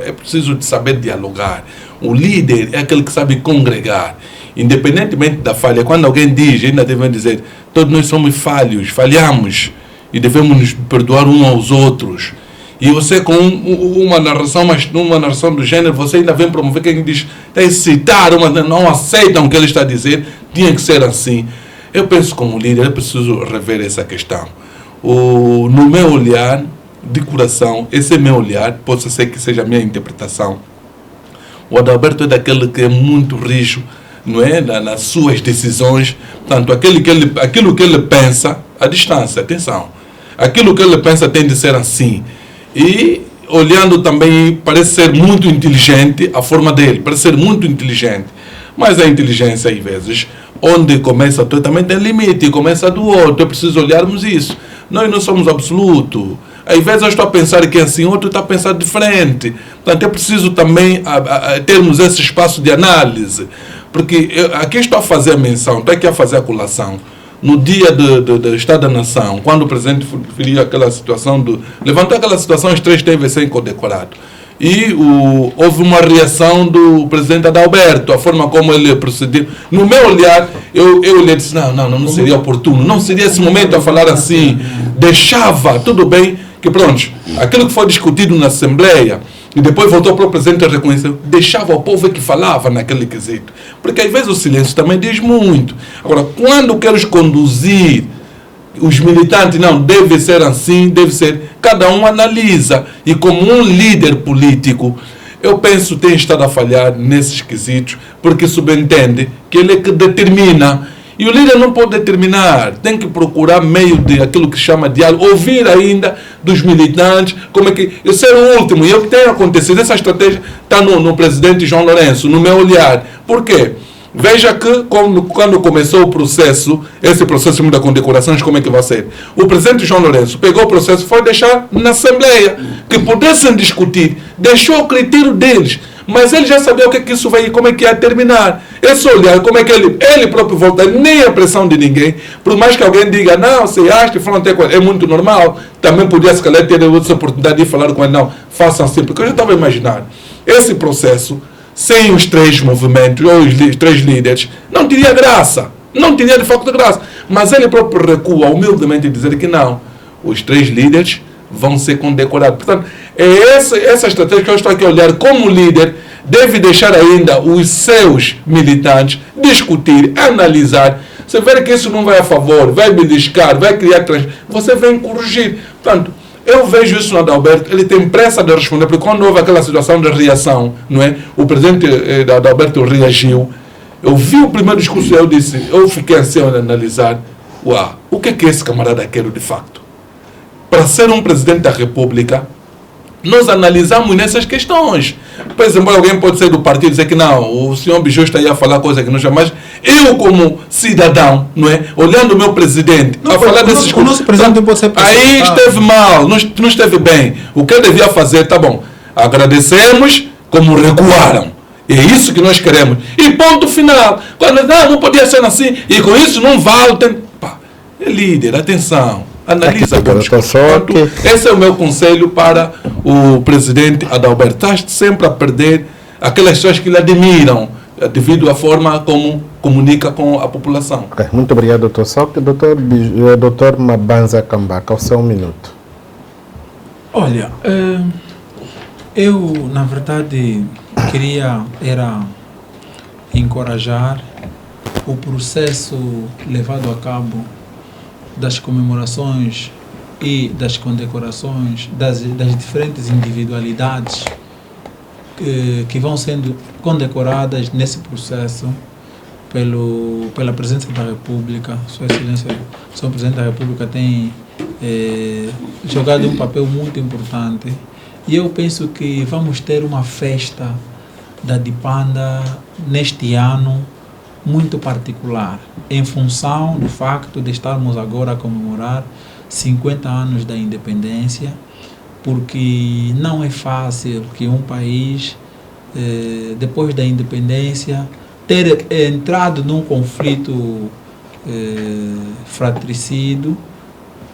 É preciso de saber dialogar. O líder é aquele que sabe congregar. Independentemente da falha, quando alguém diz, ainda devem dizer, todos nós somos falhos, falhamos, e devemos nos perdoar uns aos outros. E você com uma narração do gênero, você ainda vem promover quem diz, está a citar, não aceitam o que ele está a dizer, tinha que ser assim. Eu penso como líder, é preciso rever essa questão. No meu olhar de coração, esse é meu olhar, pode ser que seja a minha interpretação. O Adalberto é daquele que é muito rijo, não é? Nas suas decisões. Portanto, aquilo que ele pensa, à distância, atenção, aquilo que ele pensa tem de ser assim. E, olhando também, parece ser muito inteligente a forma dele, parece ser muito inteligente. Mas a inteligência, às vezes, onde começa tu também tem limite, começa do outro, é preciso olharmos isso. Nós não somos absolutos. Às vezes eu estou a pensar que é assim, outro está a pensar diferente. Portanto, é preciso também termos esse espaço de análise. Porque aqui estou a fazer a menção, estou aqui a fazer a colação. No dia do Estado da Nação, quando o presidente referiu aquela situação, levantou aquela situação, os 3 devem ser condecorados. E houve uma reação do presidente Adalberto, a forma como ele procedeu. No meu olhar, eu olhei e disse, não seria oportuno, não seria esse momento a falar assim. Deixava, tudo bem, que pronto, aquilo que foi discutido na Assembleia, e depois voltou para o presidente a reconhecer, deixava o povo que falava naquele quesito. Porque às vezes o silêncio também diz muito. Agora, quando queres conduzir os militantes, não, deve ser assim, deve ser, cada um analisa. E como um líder político, eu penso que tem estado a falhar nesses quesitos, porque subentende que ele é que determina. E o líder não pode determinar, tem que procurar meio de aquilo que chama diálogo, ouvir ainda dos militantes, como é que... Eu sei o último, e o que tem acontecido, essa estratégia está no presidente João Lourenço, no meu olhar. Por quê? Veja que quando começou o processo, esse processo de condecorações, como é que vai ser? O presidente João Lourenço pegou o processo e foi deixar na Assembleia, que pudessem discutir, deixou o critério deles. Mas ele já sabia o que isso vai, como é que ia terminar. Esse olhar, como é que ele próprio volta, nem a pressão de ninguém. Por mais que alguém diga, não, você acha que foram ter com ele, é muito normal. Também podia, se calhar, ter outra oportunidade de falar com ele, não, façam assim. Porque eu já estava a imaginar, esse processo, sem os 3 movimentos, ou os 3 líderes, não teria graça. Não teria, de facto, graça. Mas ele próprio recua humildemente e dizer que não, os 3 líderes vão ser condecorados. Portanto, é essa estratégia que eu estou aqui a olhar como líder, deve deixar ainda os seus militantes discutir, analisar. Se ver que isso não vai a favor, vai beliscar, vai criar... Você vem corrigir. Portanto, eu vejo isso no Adalberto, ele tem pressa de responder, porque quando houve aquela situação de reação, não é? O presidente Adalberto reagiu. Eu vi o primeiro discurso e eu fiquei assim a analisar, o que é que esse camarada quer de facto? Para ser um presidente da República, nós analisamos nessas questões. Por exemplo, alguém pode ser do partido e dizer que não, o senhor Bijou está aí a falar coisa que não chama, mas eu como cidadão, não é? Olhando o meu presidente, a falar desses coisas. O nosso presidente pode ser aí esteve mal, não esteve bem. O que ele devia fazer, tá bom, agradecemos como recuaram. É isso que nós queremos. E ponto final. Quando não podia ser assim, e com isso não vale. É líder, atenção. Analisa bem os coisas. Esse é o meu conselho para o presidente Adalberto. Está sempre a perder aquelas pessoas que lhe admiram devido à forma como comunica com a população. Okay. Muito obrigado, Dr. Soc. Dr. Mabanza Kambaka, o seu minuto. Olha, eu, na verdade, queria encorajar o processo levado a cabo das comemorações e das condecorações das diferentes individualidades que vão sendo condecoradas nesse processo pela Presidência da República. Sua Excelência, o Sr. Presidente da República tem jogado um papel muito importante, e eu penso que vamos ter uma festa da Dipanda neste ano muito particular, em função do facto de estarmos agora a comemorar 50 anos da independência, porque não é fácil que um país, depois da independência, ter entrado num conflito fratricídio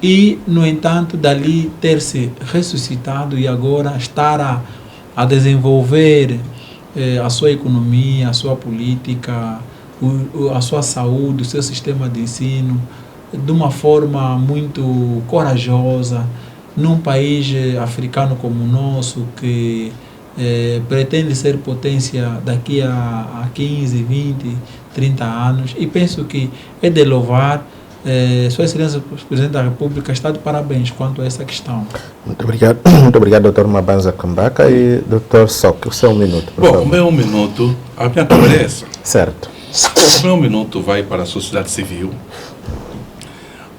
e, no entanto, dali ter se ressuscitado e agora estar a desenvolver a sua economia, a sua política, a sua saúde, o seu sistema de ensino, de uma forma muito corajosa, num país africano como o nosso, que pretende ser potência daqui a 15, 20, 30 anos, e penso que é de louvar. Sua Excelência, o Presidente da República, está de parabéns quanto a essa questão. Muito obrigado, Dr. Mabanza Kambaka. E Dr. Soc, o seu minuto, por favor. O meu minuto, a minha câmera é essa. Certo. O meu minuto vai para a sociedade civil.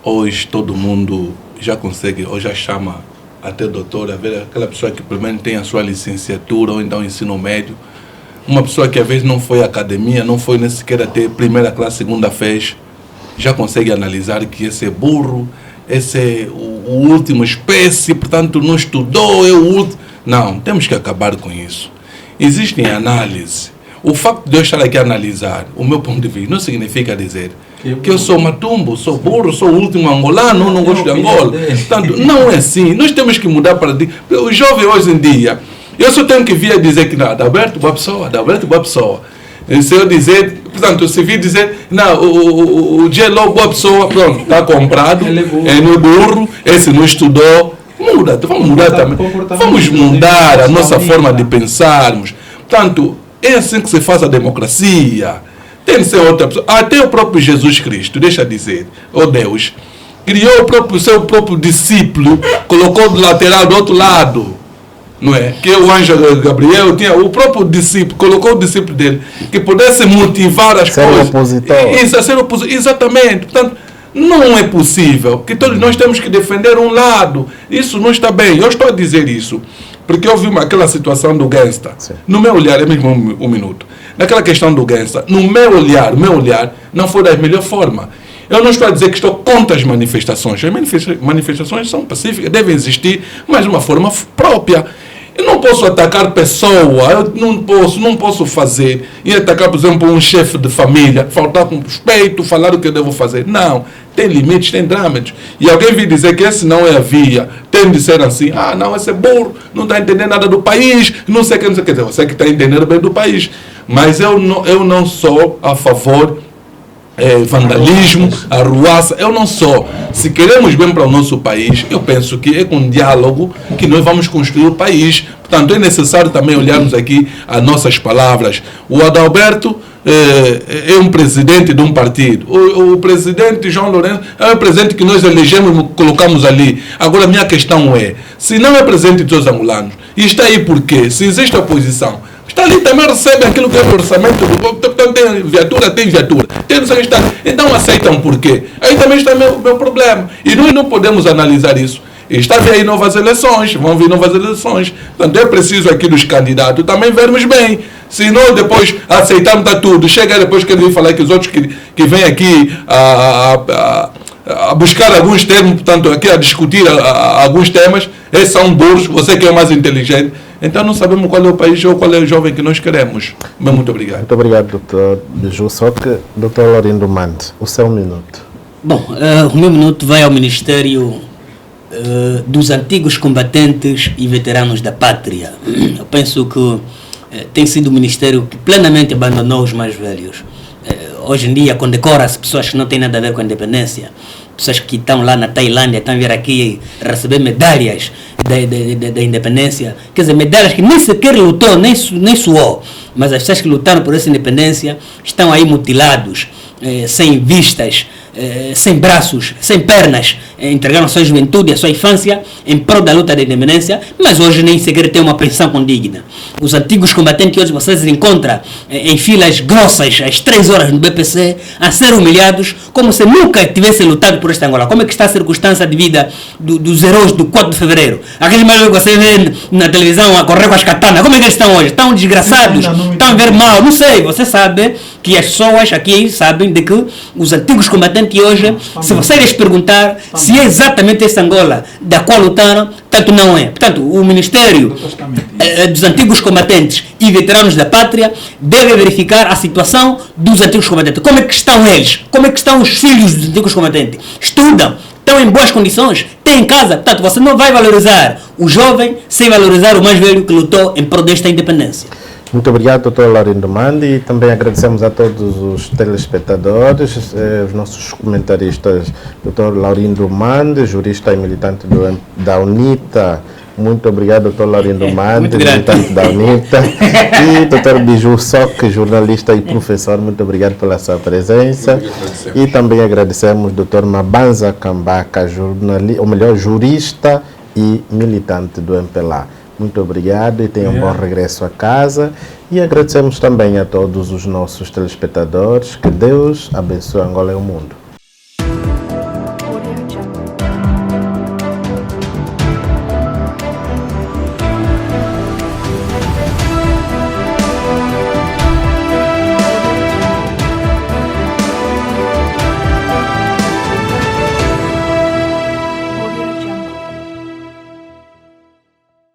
Hoje todo mundo já consegue, ou já chama até doutor, a ver aquela pessoa que pelo menos tem a sua licenciatura ou então ensino médio. Uma pessoa que às vezes não foi à academia, não foi nem sequer até primeira classe, segunda fez, já consegue analisar que esse é burro, esse é o último espécie, portanto não estudou, é o último. Não, temos que acabar com isso. Existem análises. O facto de eu estar aqui a analisar o meu ponto de vista não significa dizer que eu sou matumbo, sou burro, sou o último angolano, não gosto de Angola. Portanto, não é assim. Nós temos que mudar para... O jovem hoje em dia, eu só tenho que vir a dizer que não, Adalberto, boa pessoa. Se eu dizer, portanto, se vir dizer, não, o J-Lo, boa pessoa, pronto, está comprado, é no burro, esse não estudou, muda, vamos mudar também. Vamos mudar a nossa forma de pensarmos. Portanto, é assim que se faz a democracia. Tem que ser outra pessoa. Até o próprio Jesus Cristo, deixa dizer, Deus, criou o seu próprio discípulo, colocou do lateral do outro lado. Não é? Que o anjo Gabriel tinha o próprio discípulo, colocou o discípulo dele, que pudesse motivar as coisas. Ser opositor. Exatamente. Portanto, não é possível que todos nós temos que defender um lado. Isso não está bem. Eu estou a dizer isso porque eu vi aquela situação do gangsta. Sim. No meu olhar, é mesmo um minuto. Naquela questão do gangsta, no meu olhar não foi da melhor forma. Eu não estou a dizer que estou contra as manifestações. As manifestações são pacíficas, devem existir, mas de uma forma própria. Eu não posso atacar pessoa, eu não posso fazer e atacar, por exemplo, um chefe de família, faltar com respeito, falar o que eu devo fazer. Não, tem limites, tem trâmites. E alguém vir dizer que esse não é a via, tem de ser assim, não, esse é burro, não está entendendo nada do país, não sei o que, não sei o que. Você que está entendendo bem do país. Mas eu não sou a favor vandalismo, arruaça, eu não sou. Se queremos bem para o nosso país, eu penso que é com diálogo que nós vamos construir o país. Portanto, é necessário também olharmos aqui as nossas palavras. O Adalberto é um presidente de um partido. O presidente João Lourenço é um presidente que nós elegemos e colocamos ali. Agora, a minha questão é, se não é presidente dos angolanos, e está aí por quê? Se existe oposição, está ali também, recebe aquilo que é o orçamento, tem viatura. Então aceitam por quê? Aí também está o meu problema. E nós não podemos analisar isso. Está aí novas eleições, vão vir novas eleições. Portanto, é preciso aqui dos candidatos também vermos bem. Se nós depois aceitamos tudo, chega depois que ele vem falar que os outros que vêm aqui a buscar alguns termos, portanto, aqui a discutir alguns temas, esses são burros, você que é mais inteligente. Então não sabemos qual é o país ou qual é o jovem que nós queremos. Muito obrigado. Muito obrigado, Dr. Biju Soc. Dr. Laurindo Mande, o seu minuto. Bom, o meu minuto vai ao Ministério dos Antigos Combatentes e Veteranos da Pátria. Eu penso que tem sido um ministério que plenamente abandonou os mais velhos. hoje em dia condecora-se pessoas que não têm nada a ver com a independência. Pessoas que estão lá na Tailândia, estão a vir aqui receber medalhas da independência. Quer dizer, medalhas que nem sequer lutou, nem suou. Mas as pessoas que lutaram por essa independência estão aí mutilados, sem vistas, sem braços, sem pernas, entregaram a sua juventude, a sua infância em prol da luta da independência, mas hoje nem sequer tem uma pensão condigna. Os antigos combatentes que hoje vocês encontram em filas grossas, às 3 horas no BPC, a ser humilhados, como se nunca tivessem lutado por esta Angola. Como é que está a circunstância de vida dos heróis do 4 de fevereiro? Aqueles mais que você vê na televisão a correr com as katanas, como é que eles estão hoje? Estão desgraçados? Estão a ver mal? Não sei, você sabe que as pessoas aqui sabem de que os antigos combatentes que hoje, se você lhes perguntar se é exatamente essa Angola da qual lutaram, tanto não é. Portanto, o Ministério dos Antigos Combatentes e Veteranos da Pátria deve verificar a situação dos antigos combatentes. Como é que estão eles? Como é que estão os filhos dos antigos combatentes? Estudam? Estão em boas condições? Têm em casa? Portanto, você não vai valorizar o jovem sem valorizar o mais velho que lutou em prol desta independência. Muito obrigado, Dr. Laurindo Mandi, e também agradecemos a todos os telespectadores, os nossos comentaristas, Dr. Laurindo Mandi, jurista e militante da UNITA. Muito obrigado, Dr. Laurindo Mandi, militante da UNITA, e Dr. Biju Soc, jornalista e professor. Muito obrigado pela sua presença. E também agradecemos Dr. Mabanza Kambaka, jurista e militante do MPLA. Muito obrigado e tenha um bom regresso a casa. E agradecemos também a todos os nossos telespectadores. Que Deus abençoe Angola e o mundo.